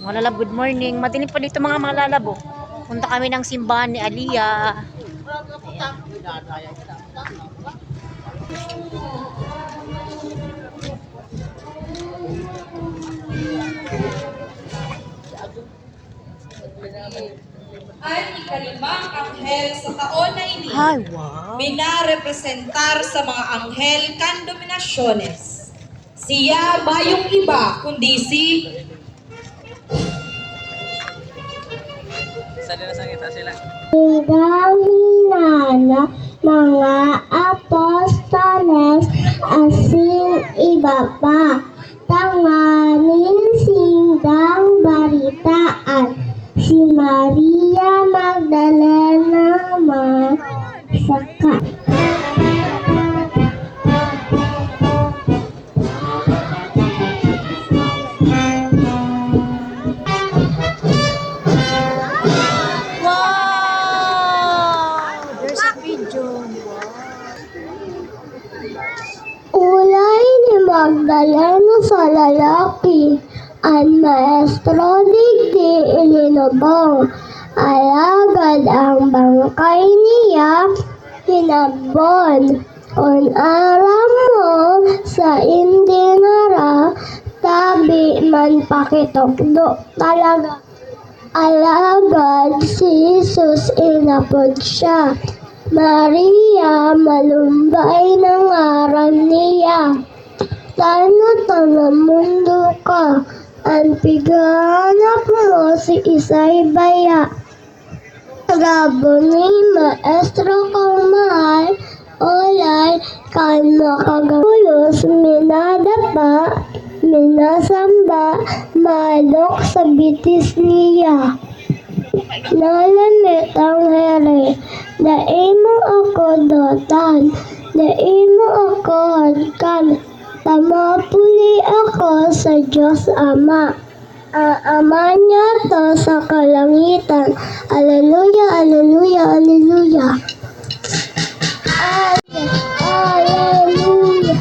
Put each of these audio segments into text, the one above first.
Mga lalab, good morning. Madilim pa dito mga lalab. Oh. Punta kami ng simbahan ni Aliyah. Ang ikalimang anghel sa taon na ini, Hi, wow. minarepresentar sa mga anghel kan dominasyones. Siya bayong iba kundi si Hinggang hinala mga apostoles asing iba pa. Tanganin sindang baritaan si Maria Magdalena Masaka. There's a pigeon. Ulay ni Magdalena sa lalaki, ang maestro digdi ilinubong. Alagad ang bangkay niya hinabon. On aram mo sa indinara, tabi man pakitokdo talaga. Alagad si Jesus inapod siya. Maria, malumbay ng aral niya. Tano mundo ka, ang piganap mo si Isay Baya. Rabo ni maestro kang mahal, olay kan makagalulos, minadapa, minasamba, malok sa bitis niya. Nalamit ang here, daimo ako dotan, daimo ako hadkan, tamapuli ako sa Diyos Ama. Ama niya to sa kalangitan. Aleluya, aleluya, aleluya. Aleluya, aleluya.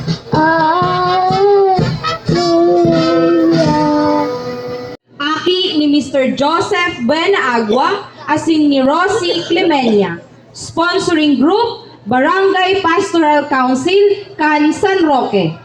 aki ni Mr. Joseph Buenaagua asing ni Rosie Clemenia. Sponsoring group, Barangay Pastoral Council, kan San Roque.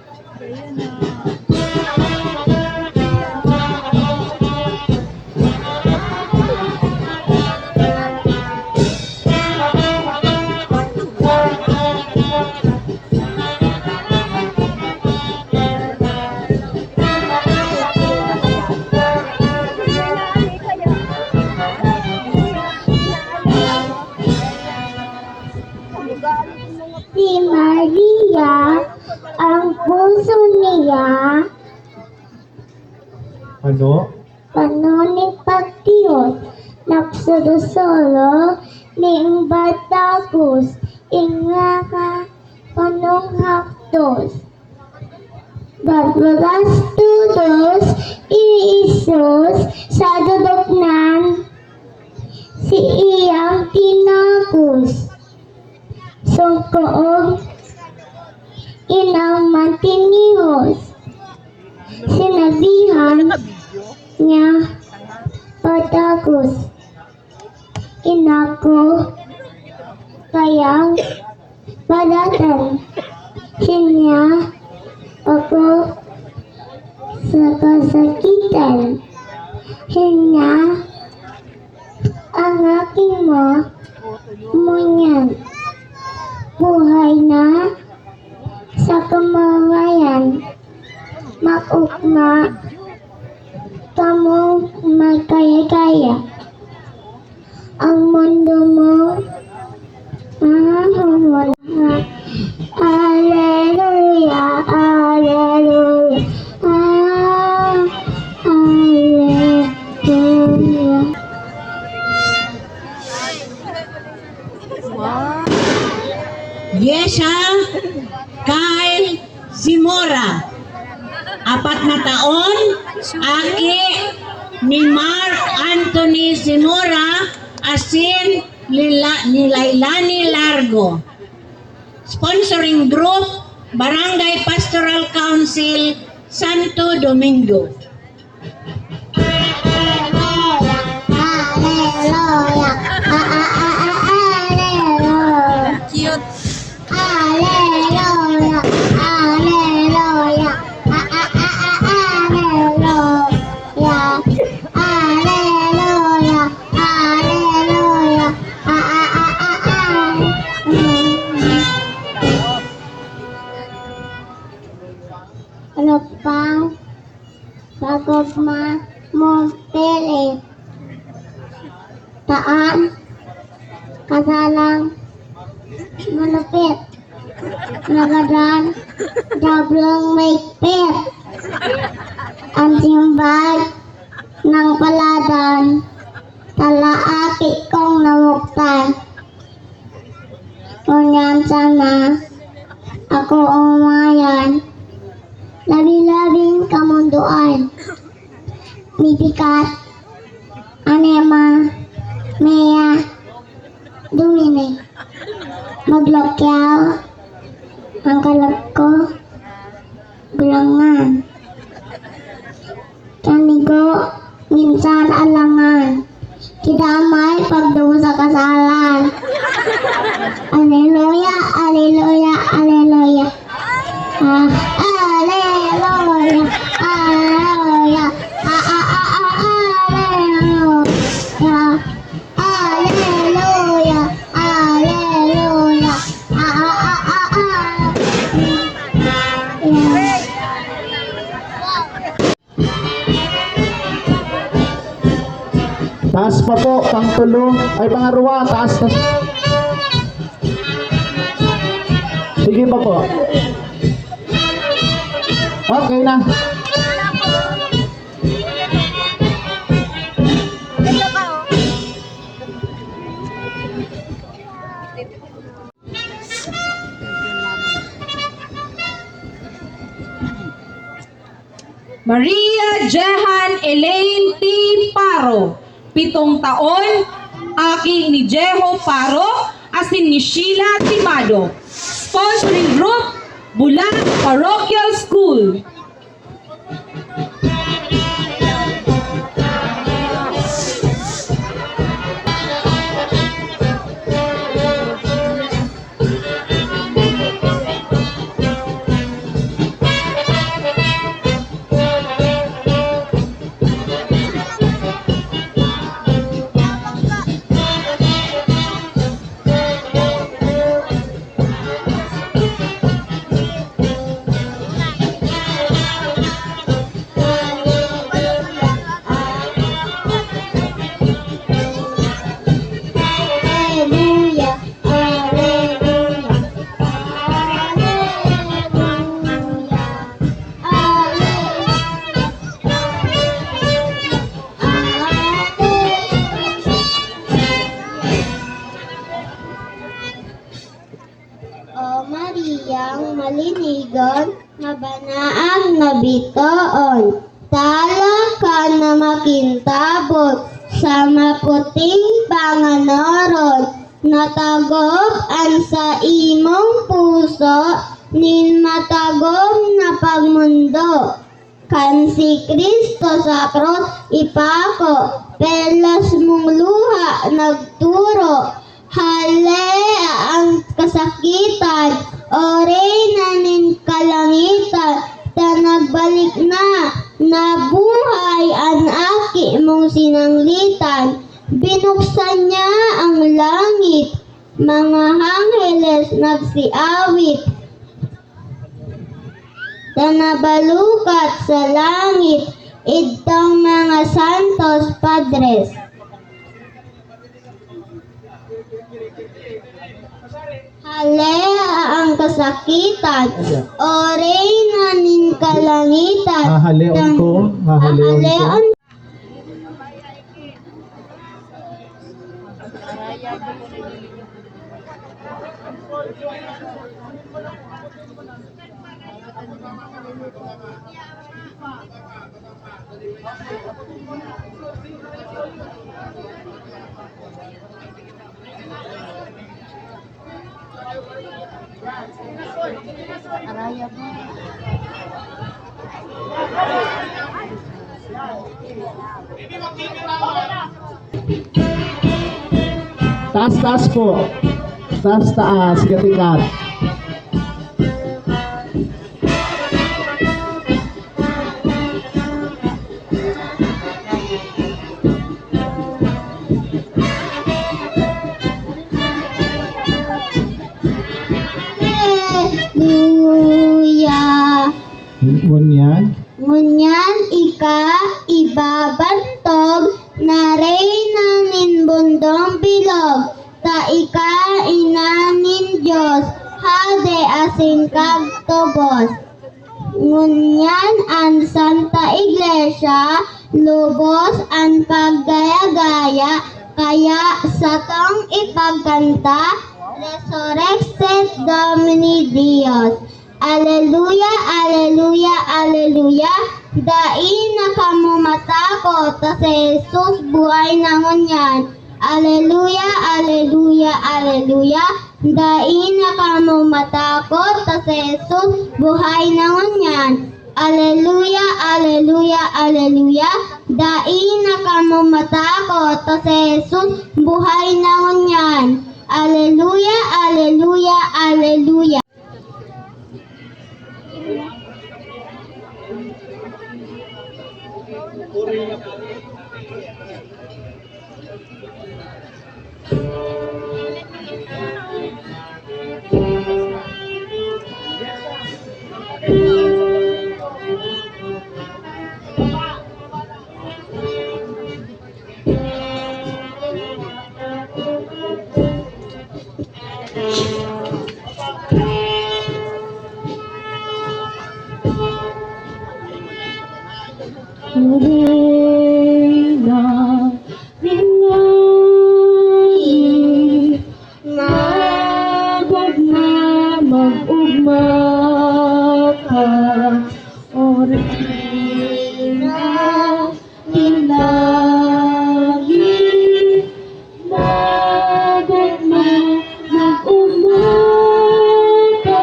Si Maria, ang puso niya, panuning pagtiyot, nagsurusolo, ning batagos, inganga, panong haktos. Gagwagas tudos, iisos, sa dudoknan, si iyang tinapos. Sungkoog, inang mantinihos. Sinabihan niya patagos. Inako kayang padatan. Sinya ako sa kasakitan. Sinya ang aking mo munyan. Buhay na sa kamamayan, makukma, tamong magkaya-kaya. Ang mundo mo, mahahawan na. Alleluia, alleluia, alleluia. Wow. Yesha Kyle Zimora. 4 na taon, aki ni Mark Anthony Zimora asin ni Lailani Largo. Sponsoring group, Barangay Pastoral Council, Santo Domingo. Montpellier. Taan, kasalang, malupit. Nagadan, dablong may pet. Ang simbag ng paladan, talaaki kong namuktan. Ngunyan sana, ako umayan, labi-labing kamunduan. Mipikat, anema, meya, dumini. Maglokyaw, ang kalag ko, gulangan. Kanigo, minsan alangan. Kidamay pagdumo sa kasalan. Aleluya, aleluya, aleluya. Aleluya, aleluya. Aleluya, aleluya. Taas pa po, pangtulo, ay pangaruwa, taas. Sige pa po. Okay na. Maria Jehan Elaine P. Paro, 7 taon, aki ni Jeho Paro, asin ni Sheila Timado. Sponsoring group, Bulan Parochial School. Aleluya, aleluya. O Mariyang malinigon, mabanaang nabitoon, tala ka na makintabot, sa maputing panganoron, natagop ang sa imong puso, nin matagom na pagmundo. Kan si Kristo sa krus ipako, pelas mong luha nagturo, hale ang kasakitan, oray na nin kalangitan, ta nagbalik na, nabuhay ang aki mong sinanglitan, binuksan niya ang langit, mga angheles nagsiawit, ta nabalukat sa langit, itong mga santos padres. Halea ang kasakitan, oray na nin kalangitan, Hahaleon ko, hahaleon ko. hahaleon Taas po. Taas, gatikat. Haleluya. Ngunyan. Ngunyan ika ibaba kagtubos. Ngunyan ang Santa Iglesia, lubos ang paggaya-gaya, kaya sa tong ipagkanta, Resurrexit Domini Dios. Alleluia, alleluia, alleluia. Dai na kamo matakot, ta si Jesus buhay na ngunyan. Alleluia, alleluia, alleluia. Dai na kamo matakot, ta si Jesus buhay na ngunyan. Alleluia, alleluia, alleluia. Dai na kamo matakot, ta si Jesus buhay na ngunyan. Alleluia, alleluia, alleluia. Reina ng langit, labag na mag-ugma ka, O Reina ng langit, labag na mag-ugma ka.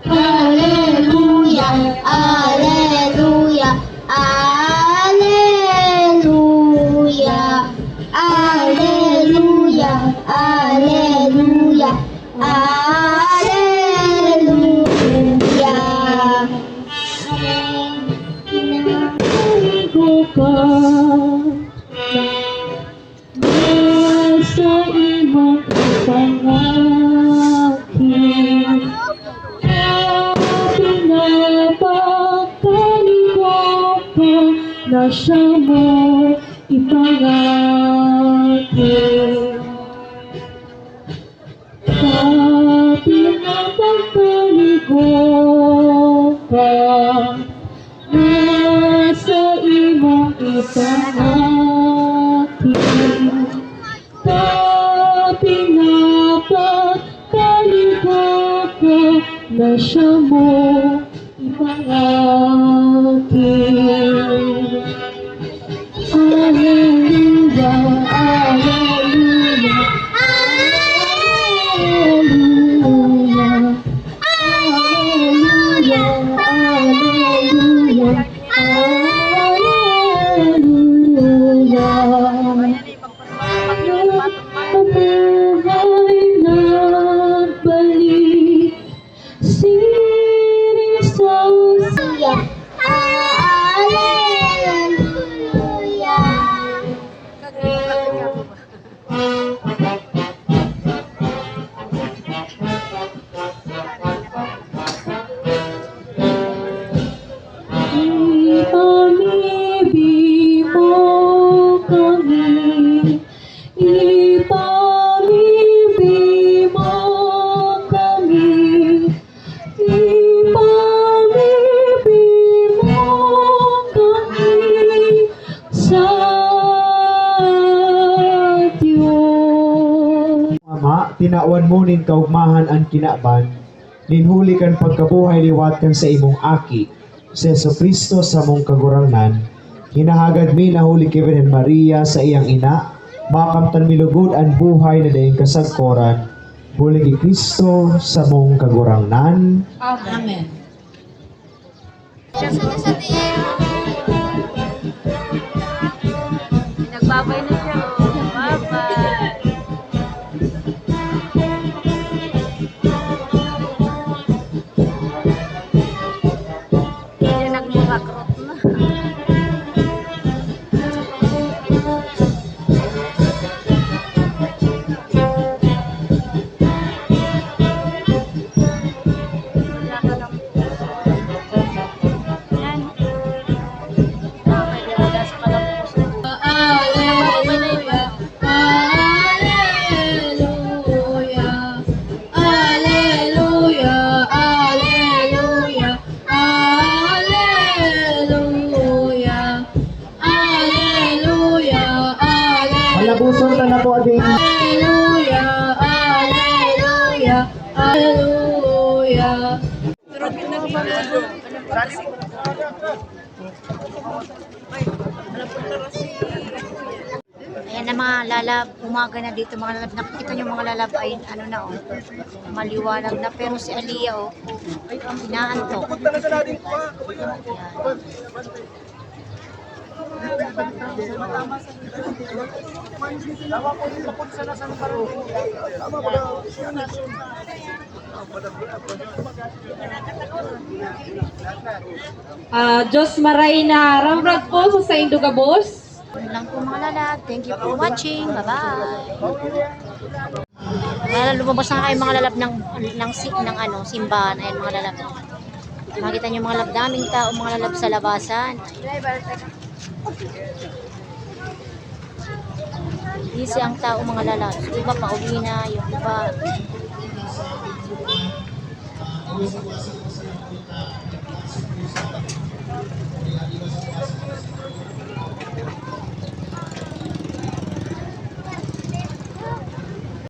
Alleluia, alleluia, alleluia, alleluia, alleluia, alleluia. Ko ka sa imong pangakit, pinapakaligwa ka na siya mo ipangakit. Sa pinapakaligwa ka nasa imong ipangakit, sa pinapakaligwa ka na siya mo ipangakit. Alleluia, alleluia, alleluia. Alleluia, alleluia, alleluia. Nabuhay na't balik, sining sa ipamibig mo kami, ipamibig mo kami, ipamibig mo kami sa Diyos. Ama, tinawan mo nin kaugmahan ang kinaban, ninhuli kan pagkabuhay liwat kan sa imong aki, sa Jesucristo sa mong kagurangnan, hinahagad mi nahuli kay Virgen Maria sa iyang ina, makamtan milugod ang buhay na daing kasagkoran, huli kay Kristo sa mong kagurangnan. Amen. Nagbabay na siya. Oh. Bye-bye. Hindi nagmulakrot na. Wala ka lang. Yan. Okay, dalaga sa kalampusan. kalabuson ta na po ading. Hallelujah, hallelujah, hallelujah. Ayan na mga lalab, umaga na dito mga lalab. Nakikita nyo mga lalab ay ano na oh, maliwanag na. Pero si Aliyah oh, inaantok. Diyos maray na ramrag po sa Indugabos. Yun lang po mga lalab. Thank you for watching. Bye-bye. Lumabas na kayo mga lalab ng ano, simbahan. Ayan mga lalab. Makita nyo mga lalab, daming tao mga lalab sa labasan. Easy ang tao mga lalab. Yung iba pa uwi na, yung iba